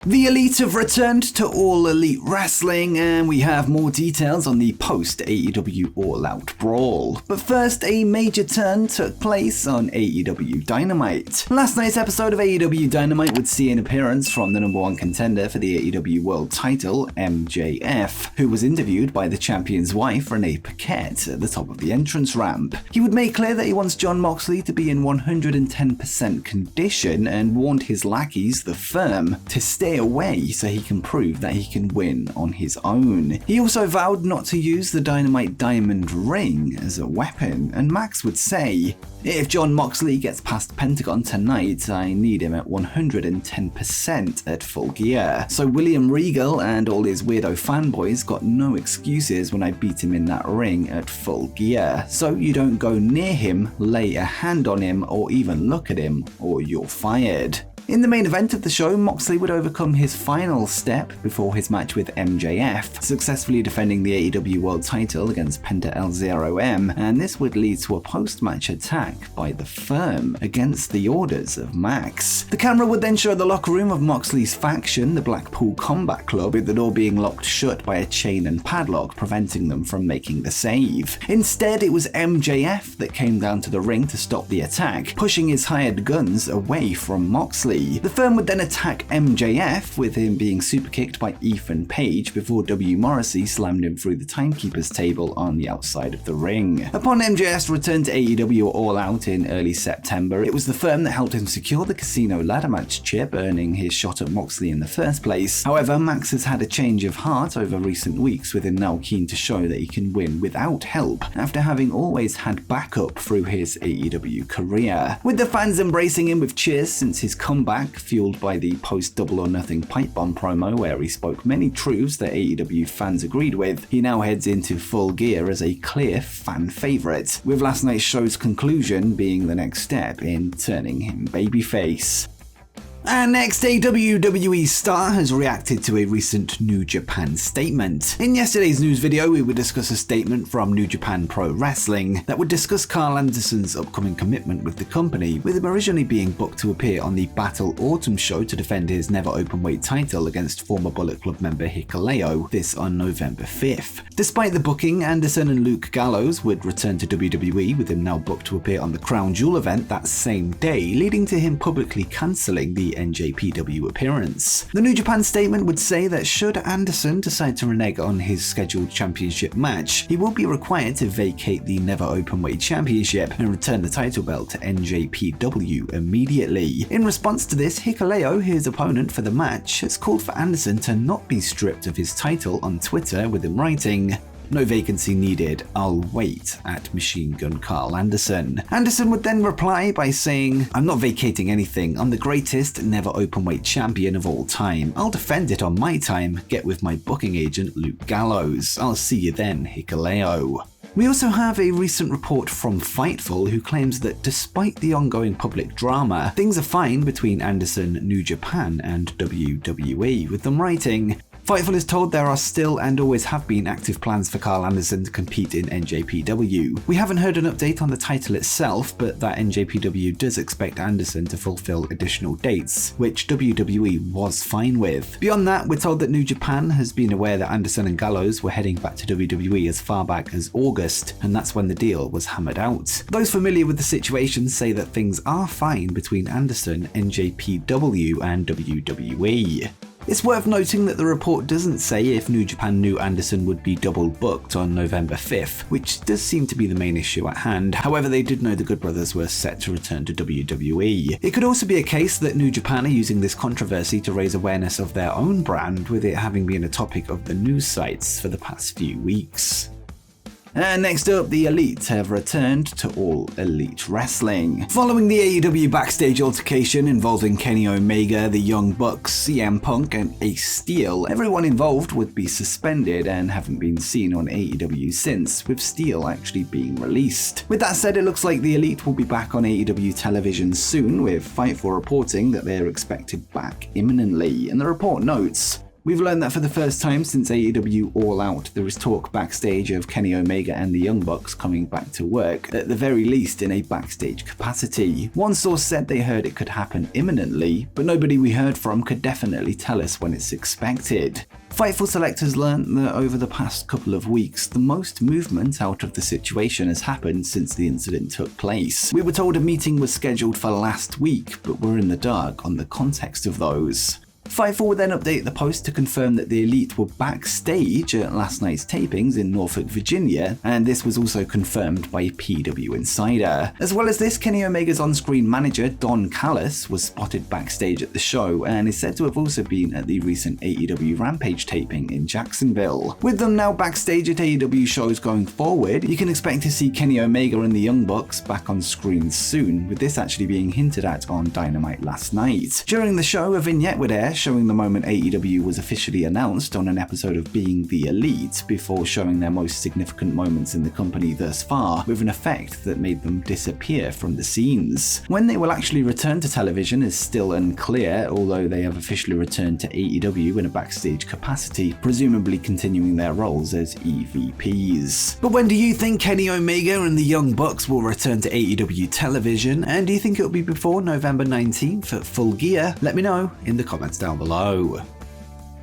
The Elite have returned to All Elite Wrestling, and we have more details on the post-AEW All Out Brawl. But first, a major turn took place on AEW Dynamite. Last night's episode of AEW Dynamite would see an appearance from the number one contender for the AEW World title, MJF, who was interviewed by the champion's wife, Renee Paquette, at the top of the entrance ramp. He would make clear that he wants Jon Moxley to be in 110% condition and warned his lackeys, the Firm, to stay away so he can prove that he can win on his own. He also vowed not to use the Dynamite Diamond Ring as a weapon, and Max would say, "If Jon Moxley gets past Pentagon tonight, I need him at 110% at Full Gear." So William Regal and all his weirdo fanboys got no excuses when I beat him in that ring at Full Gear. So you don't go near him, lay a hand on him, or even look at him, or you're fired. In the main event of the show, Moxley would overcome his final step before his match with MJF, successfully defending the AEW World title against Penta El Zero M, and this would lead to a post-match attack by the Firm against the orders of Max. The camera would then show the locker room of Moxley's faction, the Blackpool Combat Club, with the door being locked shut by a chain and padlock, preventing them from making the save. Instead, it was MJF that came down to the ring to stop the attack, pushing his hired guns away from Moxley. The Firm would then attack MJF, with him being superkicked by Ethan Page before W. Morrissey slammed him through the timekeeper's table on the outside of the ring. Upon MJF's return to AEW All Out in early September, it was the Firm that helped him secure the Casino ladder match chip, earning his shot at Moxley in the first place. However, Max has had a change of heart over recent weeks, with him now keen to show that he can win without help, after having always had backup through his AEW career. With the fans embracing him with cheers since his comeback, fueled by the post-Double or Nothing pipe bomb promo where he spoke many truths that AEW fans agreed with, he now heads into Full Gear as a clear fan favourite, with last night's show's conclusion being the next step in turning him babyface. And next, a WWE star has reacted to a recent New Japan statement. In yesterday's news video, we would discuss a statement from New Japan Pro Wrestling that would discuss Carl Anderson's upcoming commitment with the company, with him originally being booked to appear on the Battle Autumn show to defend his Never Openweight title against former Bullet Club member Hikuleo, this on November 5th. Despite the booking, Anderson and Luke Gallows would return to WWE, with him now booked to appear on the Crown Jewel event that same day, leading to him publicly cancelling the NJPW appearance. The New Japan statement would say that should Anderson decide to renege on his scheduled championship match, he will be required to vacate the Never Openweight Championship and return the title belt to NJPW immediately. In response to this, Hikuleo, his opponent for the match, has called for Anderson to not be stripped of his title on Twitter, with him writing, "No vacancy needed, I'll wait," at Machine Gun Carl Anderson. Anderson would then reply by saying, "I'm not vacating anything, I'm the greatest Never Openweight champion of all time. I'll defend it on my time, get with my booking agent Luke Gallows. I'll see you then, Hikuleo." We also have a recent report from Fightful, who claims that despite the ongoing public drama, things are fine between Anderson, New Japan, and WWE, with them writing, Fightful is told there are still and always have been active plans for Carl Anderson to compete in NJPW. We haven't heard an update on the title itself, but that NJPW does expect Anderson to fulfill additional dates, which WWE was fine with. Beyond that, we're told that New Japan has been aware that Anderson and Gallows were heading back to WWE as far back as August, and that's when the deal was hammered out. Those familiar with the situation say that things are fine between Anderson, NJPW, and WWE. It's worth noting that the report doesn't say if New Japan knew Anderson would be double booked on November 5th, which does seem to be the main issue at hand. However, they did know the Good Brothers were set to return to WWE. It could also be a case that New Japan are using this controversy to raise awareness of their own brand, with it having been a topic of the news sites for the past few weeks. And next up, the Elite have returned to All Elite Wrestling. Following the AEW backstage altercation involving Kenny Omega, the Young Bucks, CM Punk, and Ace Steel, everyone involved would be suspended and haven't been seen on AEW since, with Steel actually being released. With that said, it looks like the Elite will be back on AEW television soon, with Fightful reporting that they're expected back imminently, and the report notes, We've learned that for the first time since AEW All Out, there is talk backstage of Kenny Omega and the Young Bucks coming back to work, at the very least in a backstage capacity. One source said they heard it could happen imminently, but nobody we heard from could definitely tell us when it's expected. Fightful Select has learned that over the past couple of weeks, the most movement out of the situation has happened since the incident took place. We were told a meeting was scheduled for last week, but we're in the dark on the context of those. Fightful would then update the post to confirm that the Elite were backstage at last night's tapings in Norfolk, Virginia, and this was also confirmed by PW Insider. As well as this, Kenny Omega's on-screen manager, Don Callis, was spotted backstage at the show and is said to have also been at the recent AEW Rampage taping in Jacksonville. With them now backstage at AEW shows going forward, you can expect to see Kenny Omega and the Young Bucks back on screen soon, with this actually being hinted at on Dynamite last night. During the show, a vignette would air showing the moment AEW was officially announced on an episode of Being the Elite, before showing their most significant moments in the company thus far, with an effect that made them disappear from the scenes. When they will actually return to television is still unclear, although they have officially returned to AEW in a backstage capacity, presumably continuing their roles as EVPs. But when do you think Kenny Omega and the Young Bucks will return to AEW television, and do you think it'll be before November 19th at Full Gear? Let me know in the comments down below.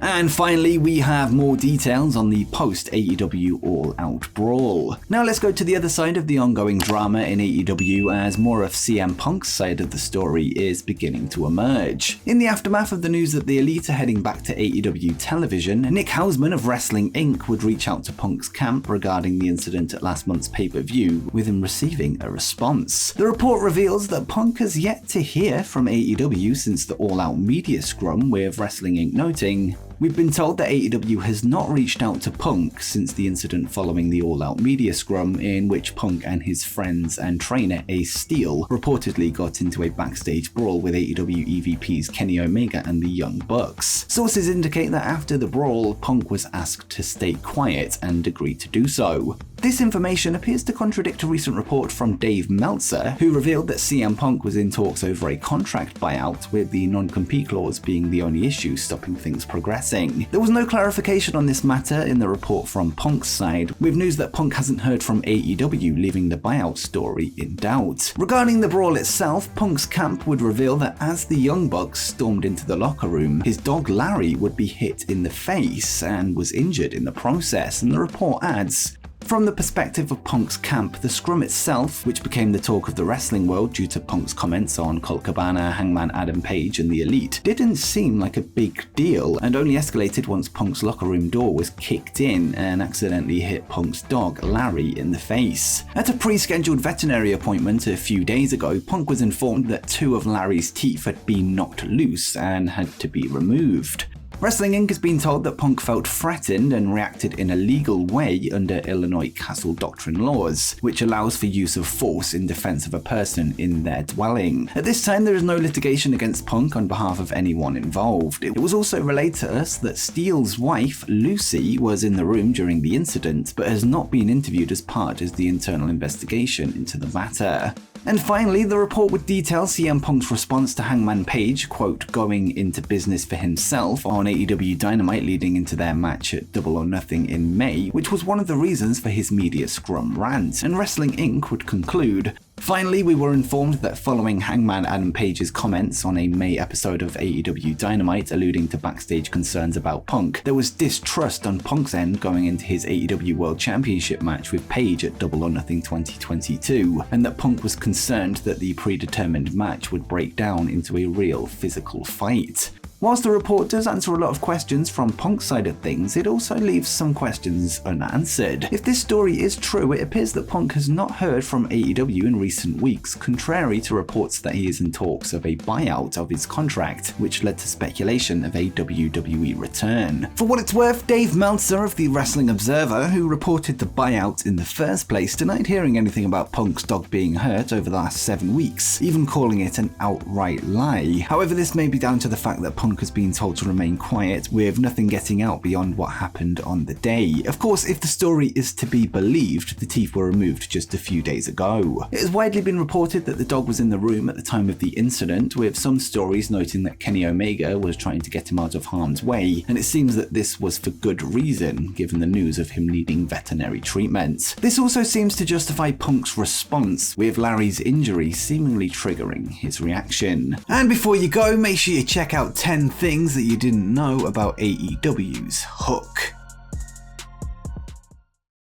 And finally, we have more details on the post-AEW All Out Brawl. Now let's go to the other side of the ongoing drama in AEW, as more of CM Punk's side of the story is beginning to emerge. In the aftermath of the news that the Elite are heading back to AEW television, Nick Hausman of Wrestling Inc. would reach out to Punk's camp regarding the incident at last month's pay-per-view, with him receiving a response. The report reveals that Punk has yet to hear from AEW since the All Out media scrum, with Wrestling Inc. noting, "We've been told that AEW has not reached out to Punk since the incident following the All Out media scrum, in which Punk and his friends and trainer Ace Steel reportedly got into a backstage brawl with AEW EVPs Kenny Omega and the Young Bucks." Sources indicate that after the brawl, Punk was asked to stay quiet and agreed to do so. This information appears to contradict a recent report from Dave Meltzer, who revealed that CM Punk was in talks over a contract buyout, with the non-compete clause being the only issue stopping things progressing. There was no clarification on this matter in the report from Punk's side, with news that Punk hasn't heard from AEW, leaving the buyout story in doubt. Regarding the brawl itself, Punk's camp would reveal that as the Young Bucks stormed into the locker room, his dog Larry would be hit in the face and was injured in the process, and the report adds, "From the perspective of Punk's camp, the scrum itself, which became the talk of the wrestling world due to Punk's comments on Colt Cabana, Hangman Adam Page and the Elite, didn't seem like a big deal, and only escalated once Punk's locker room door was kicked in and accidentally hit Punk's dog Larry in the face." At a pre-scheduled veterinary appointment a few days ago, Punk was informed that 2 of Larry's teeth had been knocked loose and had to be removed. Wrestling Inc. has been told that Punk felt threatened and reacted in a legal way under Illinois Castle Doctrine laws, which allows for use of force in defense of a person in their dwelling. At this time, there is no litigation against Punk on behalf of anyone involved. It was also relayed to us that Steele's wife, Lucy, was in the room during the incident, but has not been interviewed as part of the internal investigation into the matter. And finally, the report would detail CM Punk's response to Hangman Page, quote, going into business for himself on AEW Dynamite leading into their match at Double or Nothing in May, which was one of the reasons for his media scrum rant. And Wrestling Inc. would conclude, "Finally, we were informed that following Hangman Adam Page's comments on a May episode of AEW Dynamite alluding to backstage concerns about Punk, there was distrust on Punk's end going into his AEW World Championship match with Page at Double or Nothing 2022, and that Punk was concerned that the predetermined match would break down into a real physical fight." Whilst the report does answer a lot of questions from Punk's side of things, it also leaves some questions unanswered. If this story is true, it appears that Punk has not heard from AEW in recent weeks, contrary to reports that he is in talks of a buyout of his contract, which led to speculation of a WWE return. For what it's worth, Dave Meltzer of the Wrestling Observer, who reported the buyout in the first place, denied hearing anything about Punk's dog being hurt over the last 7 weeks, even calling it an outright lie. However, this may be down to the fact that Punk Punk has been told to remain quiet, with nothing getting out beyond what happened on the day. Of course, if the story is to be believed, the teeth were removed just a few days ago. It has widely been reported that the dog was in the room at the time of the incident, with some stories noting that Kenny Omega was trying to get him out of harm's way, and it seems that this was for good reason, given the news of him needing veterinary treatment. This also seems to justify Punk's response, with Larry's injury seemingly triggering his reaction. And before you go, make sure you check out 10 things that you didn't know about AEW's Hook.